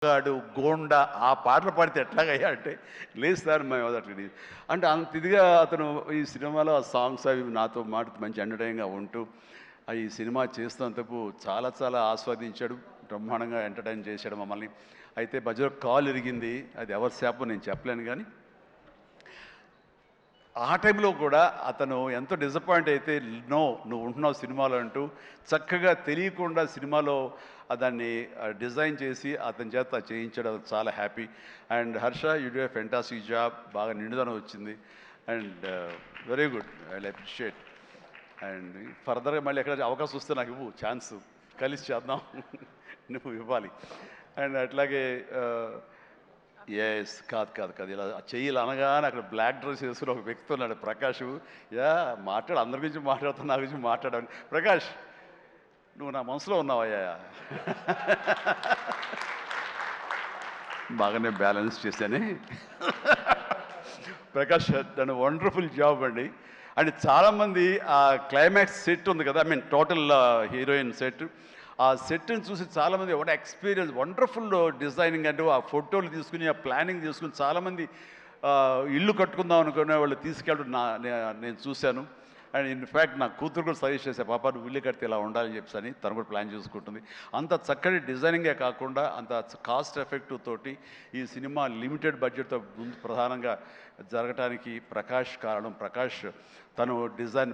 గాడు గోండా ఆ పాటలు పాడితే ఎట్లాగయ్యా అంటే లేదు సార్ మేము అట్లా అంటే అంత ఇదిగా అతను ఈ సినిమాలో ఆ సాంగ్స్ అవి నాతో మాట మంచి ఎంటర్టైన్గా ఉంటూ ఈ సినిమా చేస్తున్నందుకు చాలా చాలా ఆస్వాదించాడు, బ్రహ్మాండంగా ఎంటర్టైన్ చేశాడు మమ్మల్ని. అయితే మధ్యలో కాల్ ఇరిగింది, అది ఎవరి శాపం నేను చెప్పలేను. కానీ ఆ టైంలో కూడా అతను ఎంతో డిసప్పాయింట్ అయితే, నో నువ్వు ఉంటున్నావు సినిమాలో అంటూ చక్కగా తెలియకుండా సినిమాలో దాన్ని డిజైన్ చేసి అతని చేత చేయించడం చాలా happy. And Harsha, you do a fantastic job, బాగా నిండుదనం వచ్చింది and very good, I appreciate. And ఫర్దర్గా మళ్ళీ ఎక్కడ అవకాశం వస్తే నాకు ఇవ్వు, ఛాన్స్ కలిసి చేద్దాం నువ్వు ఇవ్వాలి. అండ్ అట్లాగే ఎస్ కాదు ఇలా చెయ్యాలి అనగానే అక్కడ బ్లాక్ డ్రెస్ వేసుకుని ఒక వ్యక్తి ఉన్నాడు, ప్రకాష్. మాట్లాడు, అందరి గురించి మాట్లాడుతున్నా, నా గురించి మాట్లాడాను. ప్రకాష్, నువ్వు నా మనసులో ఉన్నావయ్యా బాగానే బ్యాలెన్స్ చేశానే ప్రకాష్ దాని వండర్ఫుల్ జాబ్ అండి. అండ్ చాలామంది ఆ క్లైమాక్స్ సెట్ ఉంది కదా, I mean total heroine set, ఆ సెట్ని చూసి చాలామంది ఒక ఎక్స్పీరియన్స్, వండర్ఫుల్ డిజైనింగ్ అంటే ఆ ఫోటోలు తీసుకుని ఆ ప్లానింగ్ తీసుకుని చాలామంది ఇల్లు కట్టుకుందాం అనుకునే వాళ్ళు తీసుకెళ్ళడం నేను చూశాను. అండ్ ఇన్ఫ్యాక్ట్ నా కూతురు కూడా సజెస్ట్ చేసే, పాప నువ్వు ఇల్లు కడితే ఇలా ఉండాలని చెప్పేసి అని తను కూడా ప్లాన్ చేసుకుంటుంది. అంత చక్కటి డిజైనింగే కాకుండా అంత కాస్ట్ ఎఫెక్టివ్ తోటి ఈ సినిమా లిమిటెడ్ బడ్జెట్తో ముందు ప్రధానంగా జరగటానికి ప్రకాష్ కారణం. ప్రకాష్ తను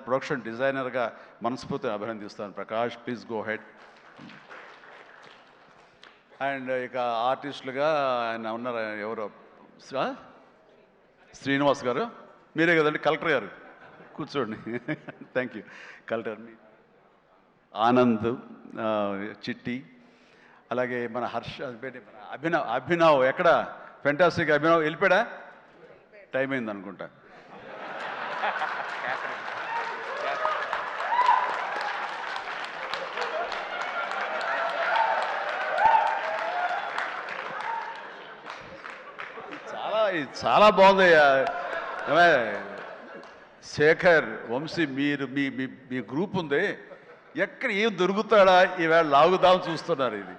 ప్రొడక్షన్ డిజైనర్గా మనస్ఫూర్తిని అభినందిస్తాను. Prakash, please go ahead. And ఇక ఆర్టిస్టులుగా ఆయన ఉన్నారు, ఎవరో శ్రీనివాస్ గారు, మీరే కదండి కలెక్టర్ గారు, కూర్చోండి థ్యాంక్ యూ. కలెక్టర్ ఆనంద్, చిట్టి, అలాగే మన హర్ష, అభినవ్ ఎక్కడ ఫెంటాస్టిక్ అభినవ్ వెళ్ళిపోయాడా, టైం అయింది అనుకుంటా. చాలా బాగుందయ్యా. శేఖర్, వంశీ, మీరు మీ గ్రూప్ ఉంది, ఎక్కడ ఏం దొరుకుతాడా ఈవేళ లాగుదాం చూస్తున్నారు. ఇది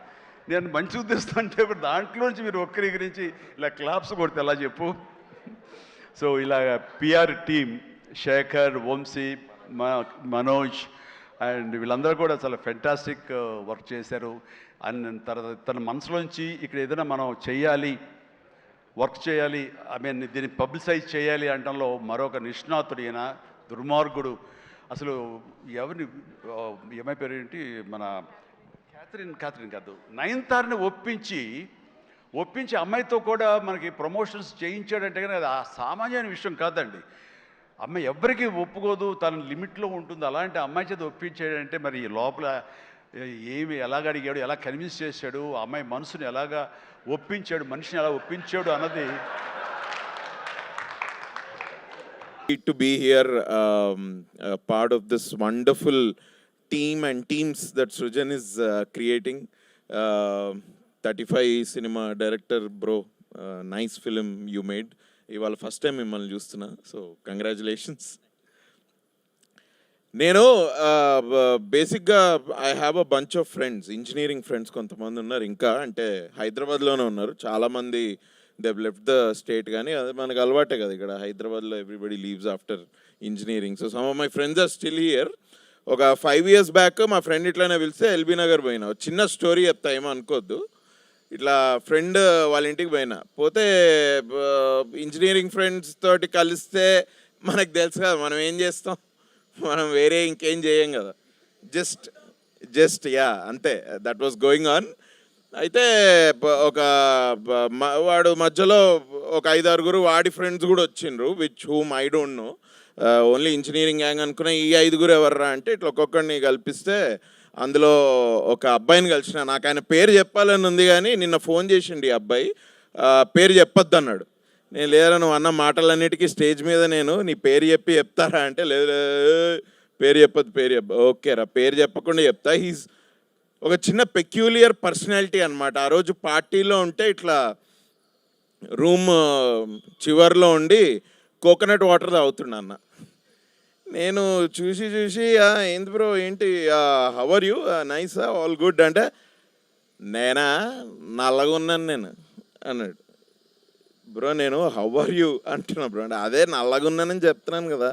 నేను మంచి ఉద్దేశం అంటే దాంట్లోంచి మీరు ఒక్కరి గురించి ఇలా క్లాప్స్ కొడితే ఎలా చెప్పు. సో ఇలా PR team Shekhar, Vamshi, Manoj and వీళ్ళందరూ కూడా చాలా ఫెంటాస్టిక్ వర్క్ చేశారు. అండ్ తర్వాత తన మనసులోంచి ఇక్కడ ఏదైనా మనం చెయ్యాలి, వర్క్ చేయాలి, ఐ మీన్ దీన్ని పబ్లిసైజ్ చేయాలి అనడంలో మరొక నిష్ణాతుడు ఈయన. దుర్మార్గుడు అసలు. ఎవరిని ఏమైపోయారు ఏంటి, మన క్యాథరిన్ కాదు, నయనతారని ఒప్పించి అమ్మాయితో కూడా మనకి ప్రమోషన్స్ చేయించాడంటే కానీ అది ఆ సామాన్యమైన విషయం కాదండి. అమ్మాయి ఎవ్వరికీ ఒప్పుకోదు, తన లిమిట్లో ఉంటుంది. అలాంటి అమ్మాయి చేత ఒప్పించాడంటే మరి లోపల ఏమి ఎలాగ అడిగాడు, ఎలా కన్విన్స్ చేశాడు, అమ్మాయి మనసుని ఎలాగా ఒప్పించాడు, మనిషిని ఎలా ఒప్పించాడు అన్నది. To be here, part of this wonderful team and teams that Srujan is creating. 35 cinema director bro, nice film you made. ఇవాళ ఫస్ట్ టైం మిమ్మల్ని చూస్తున్నా, సో కంగ్రాచులేషన్స్. నేను బేసిక్గా I have a bunch of friends, engineering friends కొంతమంది ఉన్నారు, ఇంకా అంటే హైదరాబాద్లోనే ఉన్నారు. చాలామంది దే లెఫ్ట్ ద స్టేట్, కానీ అది మనకు అలవాటే కదా ఇక్కడ హైదరాబాద్లో, everybody leaves after engineering. So some of my friends are still here. ఒక 5 years బ్యాక్ మా ఫ్రెండ్ ఇట్లానే పిలిస్తే ఎల్బీ నగర్ పోయినా. చిన్న స్టోరీ చెప్తా, ఏమో అనుకోవద్దు. ఇట్లా ఫ్రెండ్ వాళ్ళ ఇంటికి పోతే ఇంజనీరింగ్ ఫ్రెండ్స్ తోటి కలిస్తే మనకు తెలుసు కదా మనం ఏం చేస్తాం, మనం వేరే ఇంకేం చేయం కదా, జస్ట్ యా అంతే, దట్ వాస్ గోయింగ్ ఆన్. అయితే వాడు మధ్యలో ఒక 5-6 వాడి ఫ్రెండ్స్ కూడా వచ్చిండ్రు, which whom I don't know, only engineering gang అనుకున్న. ఈ 5 ఎవర్రా అంటే ఇట్లా ఒక్కొక్కడిని కల్పిస్తే అందులో ఒక అబ్బాయిని కలిసిన. నాకు ఆయన పేరు చెప్పాలని ఉంది, కానీ నిన్న ఫోన్ చేసిండు ఈ అబ్బాయి, పేరు చెప్పొద్దు అన్నాడు. నేను లేదా నువ్వు అన్న మాటలన్నిటికీ స్టేజ్ మీద నేను నీ పేరు చెప్తారా అంటే, లేదు పేరు చెప్పొద్దు. ఓకే రా, పేరు చెప్పకుండా చెప్తా. హీస్ ఒక చిన్న పెక్యూలియర్ పర్సనాలిటీ అనమాట. ఆ రోజు పార్టీలో ఉంటే ఇట్లా రూమ్ చివర్లో ఉండి కోకోనట్ వాటర్ తాగుతున్నా అన్న. నేను చూసి ఏంది బ్రో ఏంటి, how are you, nice, all good అంటే, నేనా నల్లగా ఉన్నాను నేను అన్నాడు. బ్రో నేను హౌ ఆర్ యూ అంటున్నా బ్రో. అంటే అదే నల్లగా ఉన్నానని చెప్తున్నాను కదా.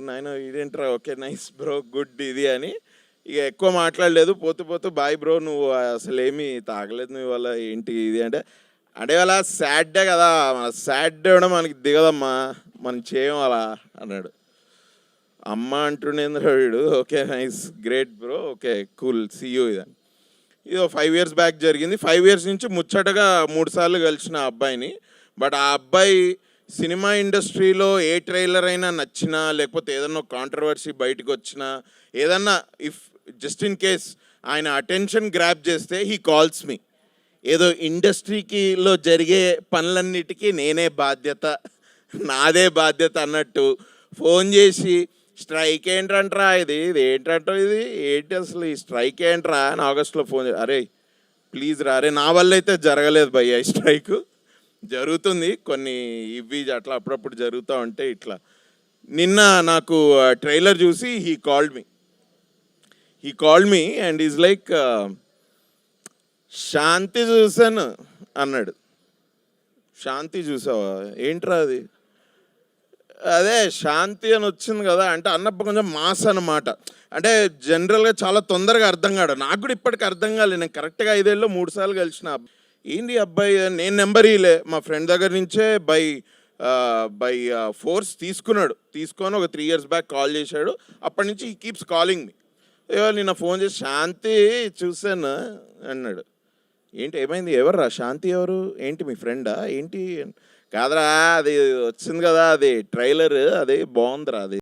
నాయన ఇదేంట్రా, ఓకే నైస్ బ్రో గుడ్ ఇది అని ఇక ఎక్కువ మాట్లాడలేదు. పోతూ పోతూ బాయ్ బ్రో, నువ్వు అసలు ఏమీ తాగలేదు నువ్వు ఇవాళ ఏంటి ఇది అంటే, అంటే అలా సాడ్ డే కదా, మన సాడ్ డే కూడా మనకి దిగదమ్మా, మనం చేయం అలా అన్నాడు. అమ్మ అంటుండేంద్ర వీడు. Okay nice great bro, okay cool see you ఇది. ఇది 5 years బ్యాక్ జరిగింది. 5 years నుంచి ముచ్చటగా 3 సార్లు కలిసిన ఆ అబ్బాయిని. బట్ ఆ అబ్బాయి సినిమా ఇండస్ట్రీలో ఏ ట్రైలర్ అయినా నచ్చినా, లేకపోతే ఏదన్నా కాంట్రవర్సీ బయటకు వచ్చినా, ఏదన్నా ఇఫ్ జస్ట్ ఇన్ కేస్ ఆయన అటెన్షన్ గ్రాప్ చేస్తే హీ కాల్స్ మీ. ఏదో ఇండస్ట్రీకిలో జరిగే పనులన్నిటికీ నేనే బాధ్యత, నాదే బాధ్యత అన్నట్టు ఫోన్ చేసి స్ట్రైక్ ఏంటంట్రా ఇది ఏంటంటో ఇది ఏంటి అసలు ఈ స్ట్రైక్ ఏంట్రా అని ఆగస్టులో ఫోన్ అరే ప్లీజ్ రా, అరే నా వల్ల అయితే జరగలేదు భయ్య ఈ స్ట్రైక్, జరుగుతుంది కొన్ని ఇవి అట్లా అప్పుడప్పుడు జరుగుతూ ఉంటాయి ఇట్లా. నిన్న నాకు ట్రైలర్ చూసి he called me and is like Shanti చూసాను అన్నాడు. శాంతి చూసావా, ఏంట్రా అది? అదే శాంతి అని వచ్చింది కదా అంటే అన్నప్పుడు కొంచెం మాస్ అన్నమాట. అంటే జనరల్గా చాలా తొందరగా అర్థం కాడు, నాకు కూడా ఇప్పటికి అర్థం కాలేదు. నేను కరెక్ట్గా 5 ఏళ్ళలో 3 సార్లు కలిసిన ఏంటి అబ్బాయి, నేను నెంబర్ ఇలే మా ఫ్రెండ్ దగ్గర నుంచే బై ఫోర్స్ తీసుకొని ఒక 3 years బ్యాక్ కాల్ చేశాడు. అప్పటి నుంచి ఈ కీప్స్ కాలింగ్ మీ. నిన్న ఫోన్ చేసి శాంతి చూసాను అన్నాడు. ఏంటి ఏమైంది, ఎవర్రా శాంతి ఎవరు, ఏంటి మీ ఫ్రెండా ఏంటి? కాదరా అది వచ్చింది కదా అది ట్రైలర్, అది బాగుందిరా అది